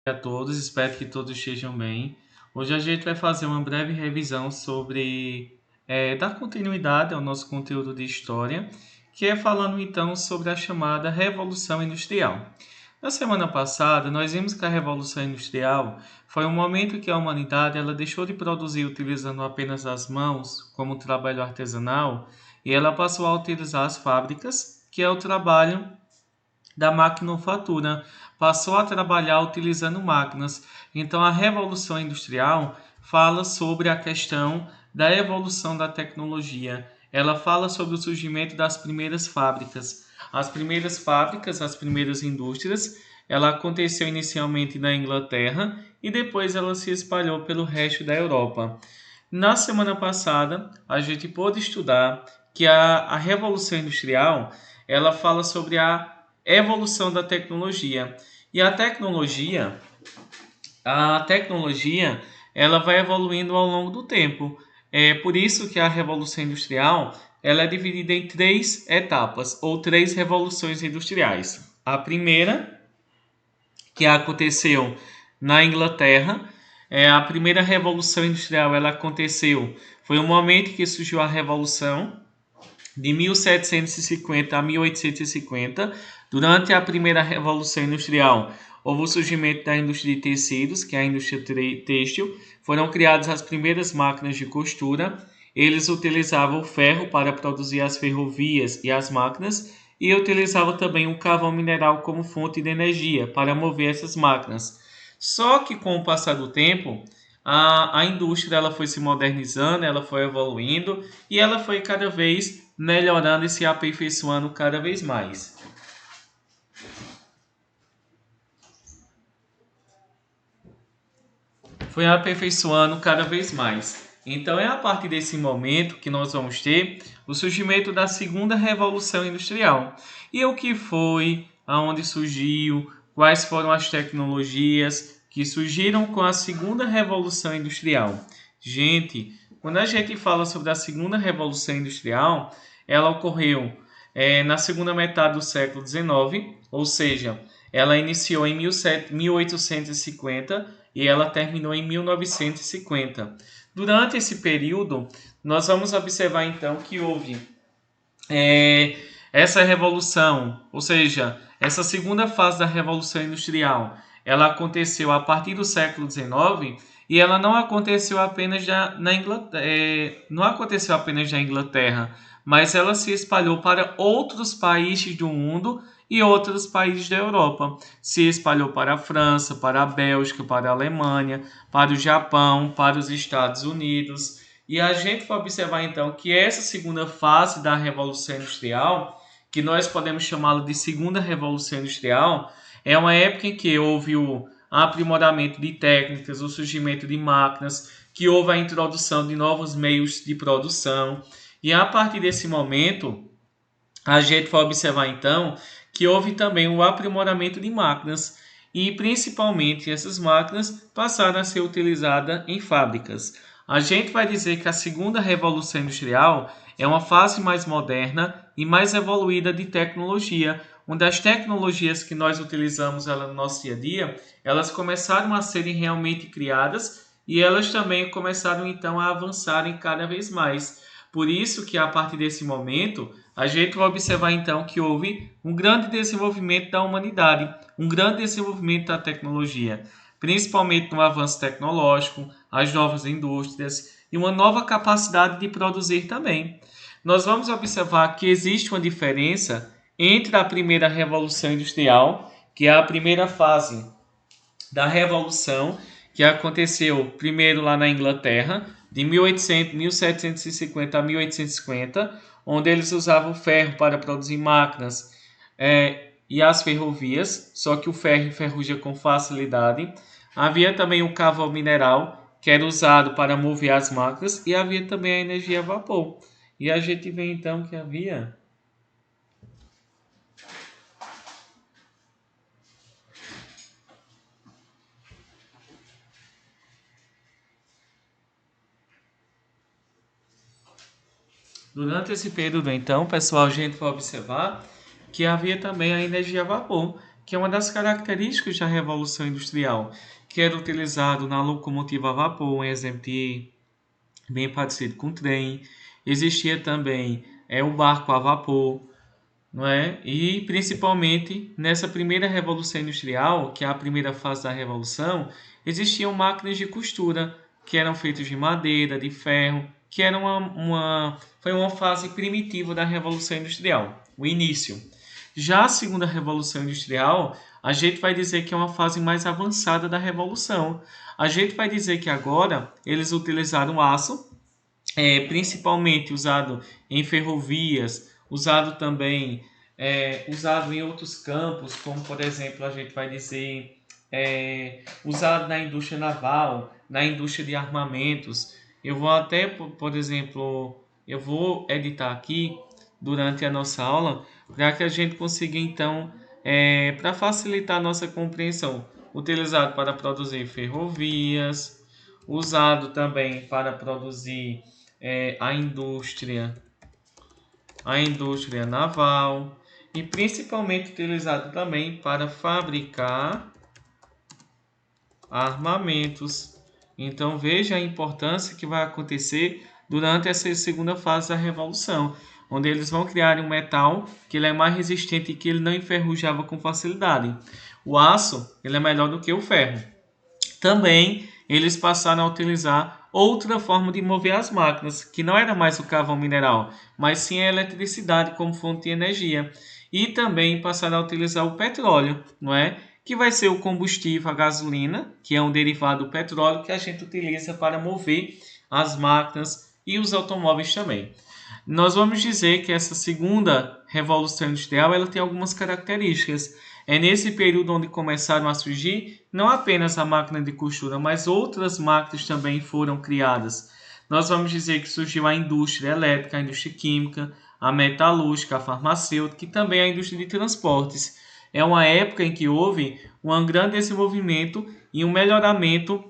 A todos, espero que todos estejam bem. Hoje a gente vai fazer uma breve revisão sobre dar continuidade ao nosso conteúdo de história, que é falando então sobre a chamada Revolução Industrial. Na semana passada, nós vimos que a Revolução Industrial foi um momento que a humanidade ela deixou de produzir utilizando apenas as mãos, como trabalho artesanal, e ela passou a utilizar as fábricas, que é o trabalho da maquinofatura, passou a trabalhar utilizando máquinas. Então, a Revolução Industrial fala sobre a questão da evolução da tecnologia. Ela fala sobre o surgimento das primeiras fábricas. As primeiras fábricas, as primeiras indústrias, ela aconteceu inicialmente na Inglaterra e depois ela se espalhou pelo resto da Europa. Na semana passada, a gente pôde estudar que a Revolução Industrial ela fala sobre a evolução da tecnologia. E a tecnologia, ela vai evoluindo ao longo do tempo. É por isso que a Revolução Industrial ela é dividida em três etapas ou três revoluções industriais. A primeira, que aconteceu na Inglaterra, a primeira revolução industrial ela aconteceu, foi o momento que surgiu a revolução de 1750 a 1850. Durante a primeira revolução industrial, houve o surgimento da indústria de tecidos, que é a indústria têxtil. Foram criadas as primeiras máquinas de costura. Eles utilizavam o ferro para produzir as ferrovias e as máquinas e utilizavam também o carvão mineral como fonte de energia para mover essas máquinas. Só que com o passar do tempo, a indústria ela foi se modernizando, ela foi evoluindo e ela foi cada vez melhorando e se aperfeiçoando cada vez mais. Foi aperfeiçoando cada vez mais. Então é a partir desse momento que nós vamos ter o surgimento da segunda revolução industrial. E o que foi, aonde surgiu, quais foram as tecnologias que surgiram com a segunda revolução industrial. Gente, quando a gente fala sobre a segunda revolução industrial, ela ocorreu na segunda metade do século XIX, ou seja, ela iniciou em 1850 e ela terminou em 1950. Durante esse período, nós vamos observar então que houve essa revolução, ou seja, essa segunda fase da Revolução Industrial, ela aconteceu a partir do século XIX e ela não aconteceu apenas na Inglaterra, não aconteceu apenas na Inglaterra, mas ela se espalhou para outros países do mundo e outros países da Europa. Se espalhou para a França, para a Bélgica, para a Alemanha, para o Japão, para os Estados Unidos. E a gente vai observar então que essa segunda fase da Revolução Industrial, que nós podemos chamá-la de Segunda Revolução Industrial, é uma época em que houve o aprimoramento de técnicas, o surgimento de máquinas, que houve a introdução de novos meios de produção. E a partir desse momento, a gente vai observar então que houve também o aprimoramento de máquinas e principalmente essas máquinas passaram a ser utilizadas em fábricas. A gente vai dizer que a segunda revolução industrial é uma fase mais moderna e mais evoluída de tecnologia, onde as tecnologias que nós utilizamos no nosso dia a dia, elas começaram a serem realmente criadas e elas também começaram então a avançarem cada vez mais. Por isso que a partir desse momento, a gente vai observar então que houve um grande desenvolvimento da humanidade, um grande desenvolvimento da tecnologia, principalmente no avanço tecnológico, as novas indústrias e uma nova capacidade de produzir também. Nós vamos observar que existe uma diferença entre a primeira revolução industrial, que é a primeira fase da revolução, que aconteceu primeiro lá na Inglaterra, de 1750 a 1850, onde eles usavam ferro para produzir máquinas e as ferrovias, só que o ferro enferruja com facilidade. Havia também o carvão mineral, que era usado para mover as máquinas, e havia também a energia a vapor. E a gente vê então que havia. Durante esse período, então, pessoal, a gente vai observar que havia também a energia a vapor, que é uma das características da Revolução Industrial, que era utilizado na locomotiva a vapor, um exemplo bem parecido com o trem. Existia também o barco a vapor, não é? E principalmente nessa primeira revolução industrial, que é a primeira fase da revolução, existiam máquinas de costura que eram feitas de madeira, de ferro, que era foi uma fase primitiva da revolução industrial, o início. Já a segunda revolução industrial, a gente vai dizer que é uma fase mais avançada da revolução. A gente vai dizer que agora eles utilizaram aço, principalmente usado em ferrovias, usado também usado em outros campos, como por exemplo a gente vai dizer usado na indústria naval, na indústria de armamentos. Eu vou até, por exemplo, eu vou editar aqui durante a nossa aula para que a gente consiga então, para facilitar a nossa compreensão, utilizado para produzir ferrovias, usado também para produzir a indústria naval e principalmente utilizado também para fabricar armamentos. Então veja a importância que vai acontecer durante essa segunda fase da revolução, onde eles vão criar um metal que ele é mais resistente e que ele não enferrujava com facilidade. O aço ele é melhor do que o ferro. Também eles passaram a utilizar outra forma de mover as máquinas, que não era mais o carvão mineral, mas sim a eletricidade como fonte de energia. E também passaram a utilizar o petróleo, não é? Que vai ser o combustível, a gasolina, que é um derivado do petróleo que a gente utiliza para mover as máquinas e os automóveis também. Nós vamos dizer que essa segunda revolução industrial ela tem algumas características. É nesse período onde começaram a surgir não apenas a máquina de costura, mas outras máquinas também foram criadas. Nós vamos dizer que surgiu a indústria elétrica, a indústria química, a metalúrgica, a farmacêutica e também a indústria de transportes. É uma época em que houve um grande desenvolvimento e um melhoramento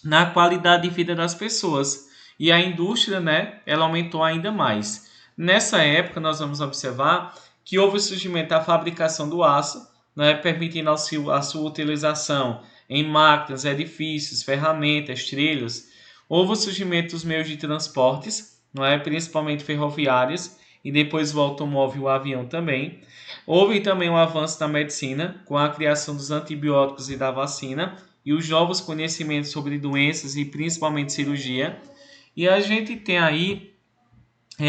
na qualidade de vida das pessoas. E a indústria, né, ela aumentou ainda mais. Nessa época, nós vamos observar que houve o surgimento da fabricação do aço, né, permitindo a sua utilização em máquinas, edifícios, ferramentas, trilhos. Houve o surgimento dos meios de transportes, não é, principalmente ferroviários, e depois o automóvel e o avião também. Houve também um avanço na medicina, com a criação dos antibióticos e da vacina, e os novos conhecimentos sobre doenças e principalmente cirurgia. E a gente tem aí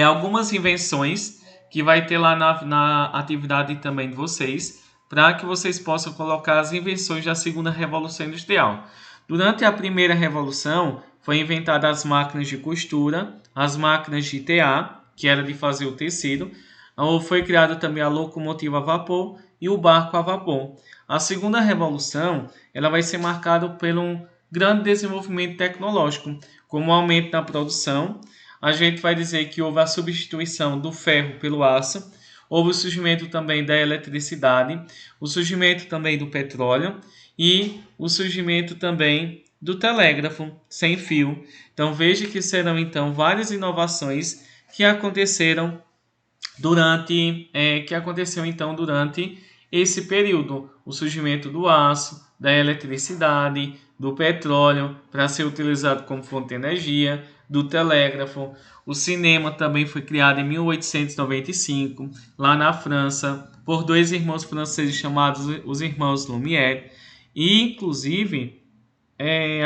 algumas invenções que vai ter lá na atividade também de vocês, para que vocês possam colocar as invenções da segunda revolução industrial. Durante a primeira revolução, foi inventada as máquinas de costura, as máquinas de tear, que era de fazer o tecido, foi criada também a locomotiva a vapor e o barco a vapor. A segunda revolução ela vai ser marcada por um grande desenvolvimento tecnológico, como o aumento da produção. A gente vai dizer que houve a substituição do ferro pelo aço, houve o surgimento também da eletricidade, o surgimento também do petróleo e o surgimento também do telégrafo sem fio. Então veja que serão então várias inovações que aconteceram durante esse período, o surgimento do aço, da eletricidade, do petróleo para ser utilizado como fonte de energia, do telégrafo. O cinema também foi criado em 1895, lá na França, por dois irmãos franceses chamados os irmãos Lumière. E, inclusive,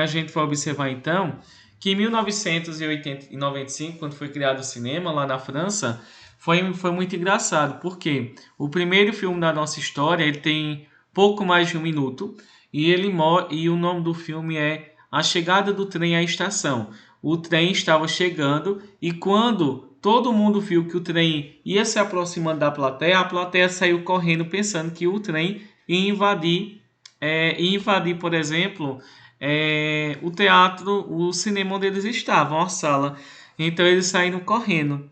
a gente vai observar então que em 1995, quando foi criado o cinema lá na França, foi muito engraçado, porque o primeiro filme da nossa história ele tem pouco mais de 1 minuto e o nome do filme é A Chegada do Trem à Estação. O trem estava chegando e quando todo mundo viu que o trem ia se aproximando da plateia, a plateia saiu correndo pensando que o trem ia invadir, por exemplo, o teatro, o cinema onde eles estavam, a sala. Então eles saíram correndo.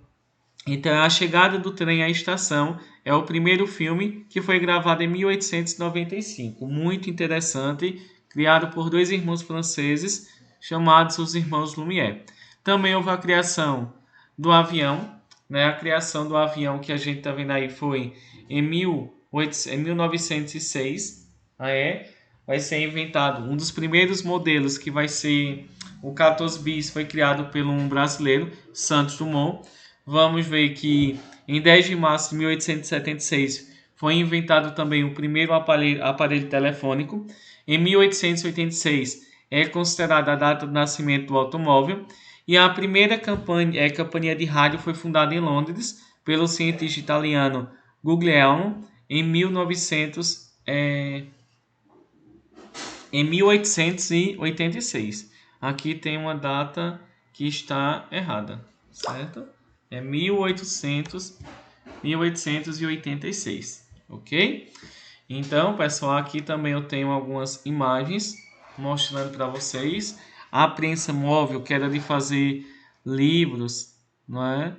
Então, A Chegada do Trem à Estação é o primeiro filme que foi gravado em 1895. Muito interessante, criado por dois irmãos franceses chamados os irmãos Lumière. Também houve a criação do avião, né? A criação do avião que a gente está vendo aí foi em 1906, vai ser inventado um dos primeiros modelos, que vai ser o 14 bis, foi criado por um brasileiro, Santos Dumont. Vamos ver que em 10 de março de 1876 foi inventado também o primeiro aparelho telefônico. Em 1886 é considerada a data do nascimento do automóvel. E a primeira companhia de rádio foi fundada em Londres pelo cientista italiano Guglielmo em 1886. Aqui tem uma data que está errada, certo? É 1886, ok? Então, pessoal, aqui também eu tenho algumas imagens mostrando para vocês a prensa móvel, que era de fazer livros, não é?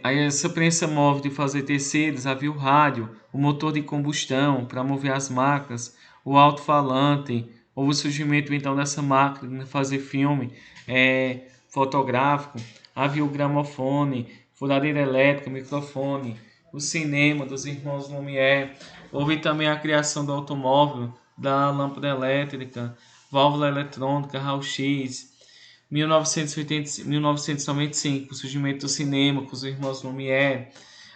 Aí essa prensa móvel de fazer tecidos, havia o rádio, o motor de combustão para mover as máquinas, o alto-falante, houve o surgimento então dessa máquina de fazer filme fotográfico, havia o gramofone, furadeira elétrica, microfone, o cinema dos irmãos Lumière, houve também a criação do automóvel, da lâmpada elétrica, válvula eletrônica, raio-x, 1995, o surgimento do cinema com os irmãos Lumière.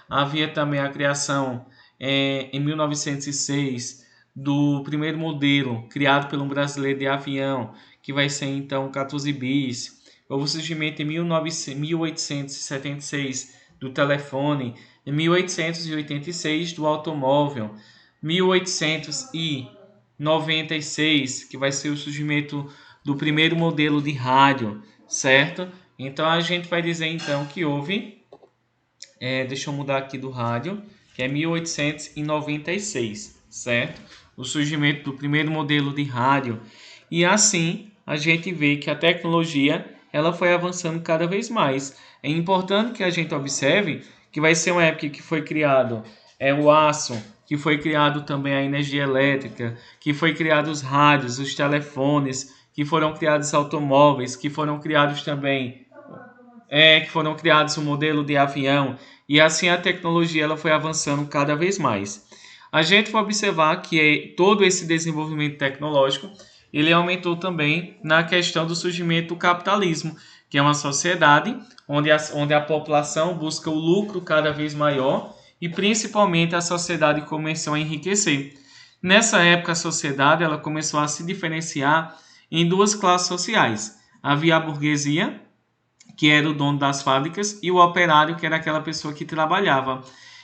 Havia também a criação, em 1906, do primeiro modelo criado por um brasileiro de avião, que vai ser então o 14 bis. Houve o surgimento em 1876 do telefone, em 1886 do automóvel, 1896, que vai ser o surgimento do primeiro modelo de rádio, certo? Então a gente vai dizer então que houve, deixa eu mudar aqui do rádio, que é 1896, certo? O surgimento do primeiro modelo de rádio. E assim a gente vê que a tecnologia ela foi avançando cada vez mais. É importante que a gente observe que vai ser uma época que foi criado o aço, que foi criado também a energia elétrica, que foi criado os rádios, os telefones, que foram criados automóveis, que foram criados também que foram criados um modelo de avião, e assim a tecnologia ela foi avançando cada vez mais. A gente vai observar que todo esse desenvolvimento tecnológico ele aumentou também na questão do surgimento do capitalismo, que é uma sociedade onde a população busca o lucro cada vez maior e principalmente a sociedade começou a enriquecer. Nessa época a sociedade ela começou a se diferenciar em duas classes sociais. Havia a burguesia, que era o dono das fábricas, e o operário, que era aquela pessoa que trabalhava.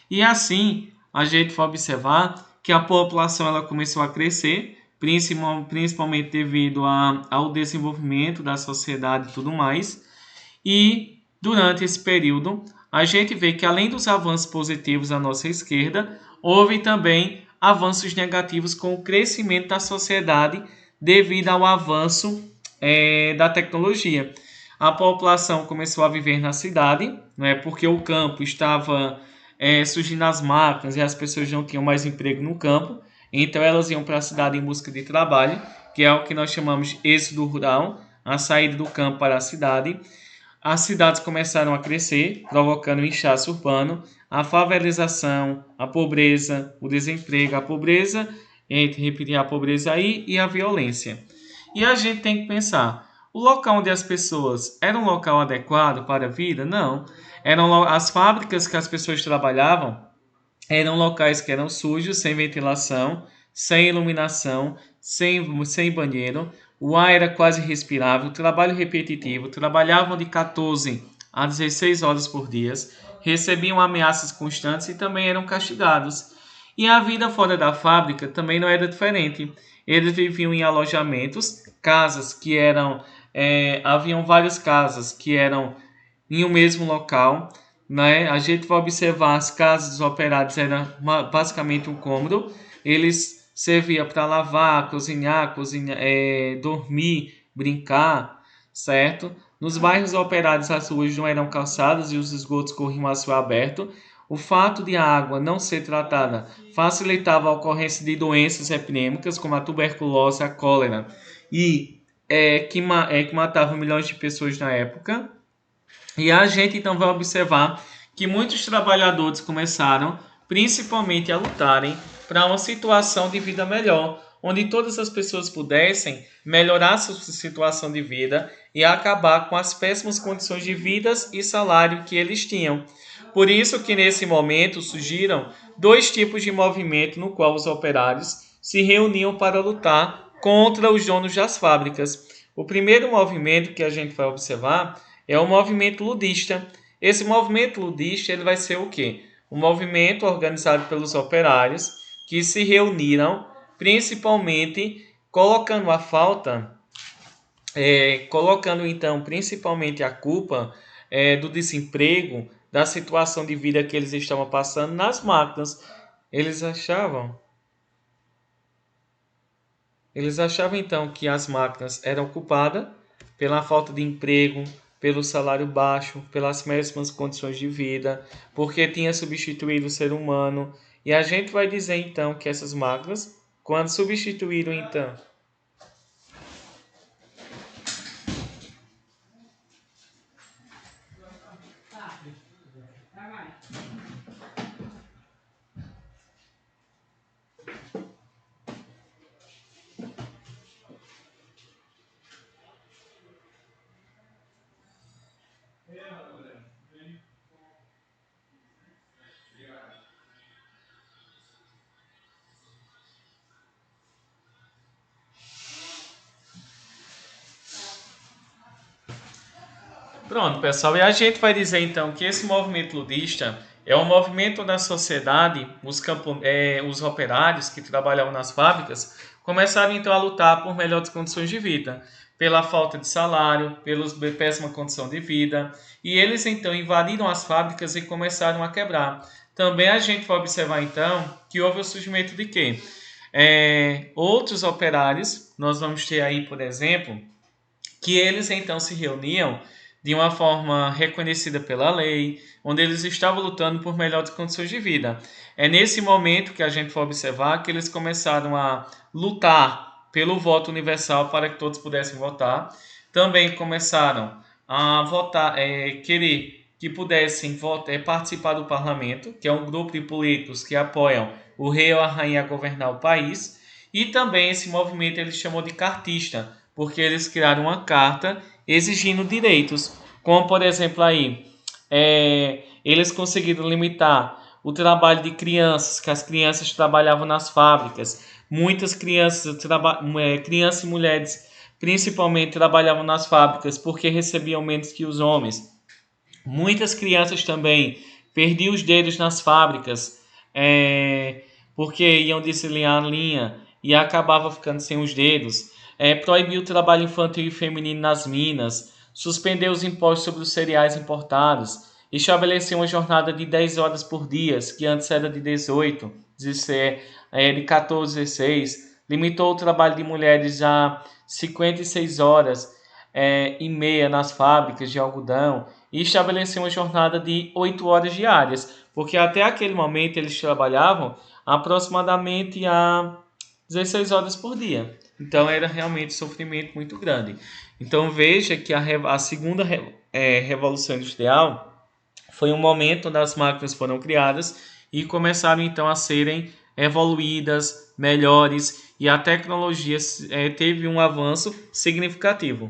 E assim, a gente vai observar que a população ela começou a crescer, principalmente devido ao desenvolvimento da sociedade e tudo mais. E durante esse período, a gente vê que além dos avanços positivos à nossa esquerda, houve também avanços negativos com o crescimento da sociedade devido ao avanço da tecnologia. A população começou a viver na cidade, né, porque o campo estava surgindo as máquinas e as pessoas não tinham mais emprego no campo, então elas iam para a cidade em busca de trabalho, que é o que nós chamamos de êxodo rural, a saída do campo para a cidade. As cidades começaram a crescer, provocando o inchaço urbano, a favelização, a pobreza, o desemprego, a pobreza, repetir a pobreza aí, e a violência. E a gente tem que pensar, o local onde as pessoas era um local adequado para a vida? Não. As fábricas que as pessoas trabalhavam eram locais que eram sujos, sem ventilação, sem iluminação, sem banheiro. O ar era quase respirável, trabalho repetitivo, trabalhavam de 14 a 16 horas por dia, recebiam ameaças constantes e também eram castigados. E a vida fora da fábrica também não era diferente. Eles viviam em alojamentos, casas que eram haviam várias casas que eram em um mesmo local, né? A gente vai observar as casas dos operários era basicamente um cômodo. Eles serviam para lavar, cozinhar, dormir, brincar, certo? Nos bairros operários as ruas não eram calçadas e os esgotos corriam a céu aberto. O fato de a água não ser tratada facilitava a ocorrência de doenças epidêmicas como a tuberculose, a cólera e que matava milhões de pessoas na época. E a gente então vai observar que muitos trabalhadores começaram principalmente a lutarem para uma situação de vida melhor, onde todas as pessoas pudessem melhorar sua situação de vida e acabar com as péssimas condições de vida e salário que eles tinham. Por isso que nesse momento surgiram dois tipos de movimento no qual os operários se reuniam para lutar contra os donos das fábricas. O primeiro movimento que a gente vai observar é o movimento ludista. Esse movimento ludista ele vai ser o quê? Um movimento organizado pelos operários que se reuniram principalmente colocando a falta, colocando então principalmente a culpa do desemprego, da situação de vida que eles estavam passando nas máquinas. Eles achavam, eles achavam então que as máquinas eram culpadas pela falta de emprego, pelo salário baixo, pelas péssimas condições de vida, porque tinha substituído o ser humano. E a gente vai dizer então que essas máquinas, quando substituíram então. Pronto, pessoal, e a gente vai dizer então que esse movimento ludista é um movimento da sociedade, os operários que trabalhavam nas fábricas começaram então a lutar por melhores condições de vida, pela falta de salário, pela péssima condição de vida, e eles então invadiram as fábricas e começaram a quebrar. Também a gente vai observar então que houve o surgimento de quê? Outros operários, nós vamos ter aí, por exemplo, que eles então se reuniam de uma forma reconhecida pela lei, onde eles estavam lutando por melhores condições de vida. É nesse momento que a gente vai observar que eles começaram a lutar pelo voto universal para que todos pudessem votar. Também começaram a votar, querer que pudessem participar do parlamento, que é um grupo de políticos que apoiam o rei ou a rainha a governar o país. E também esse movimento ele chamou de cartista, porque eles criaram uma carta exigindo direitos, como por exemplo aí, eles conseguiram limitar o trabalho de crianças, que as crianças trabalhavam nas fábricas, muitas crianças e mulheres principalmente trabalhavam nas fábricas porque recebiam menos que os homens. Muitas crianças também perdiam os dedos nas fábricas, porque iam deslinhar a linha e acabava ficando sem os dedos. Proibiu o trabalho infantil e feminino nas minas, suspendeu os impostos sobre os cereais importados, estabeleceu uma jornada de 10 horas por dia, que antes era de 18, de 14 a 16, limitou o trabalho de mulheres a 56 horas e meia nas fábricas de algodão e estabeleceu uma jornada de 8 horas diárias, porque até aquele momento eles trabalhavam aproximadamente a 16 horas por dia. Então era realmente um sofrimento muito grande. Então veja que a segunda revolução industrial foi um momento onde as máquinas foram criadas e começaram então a serem evoluídas, melhores, e a tecnologia teve um avanço significativo.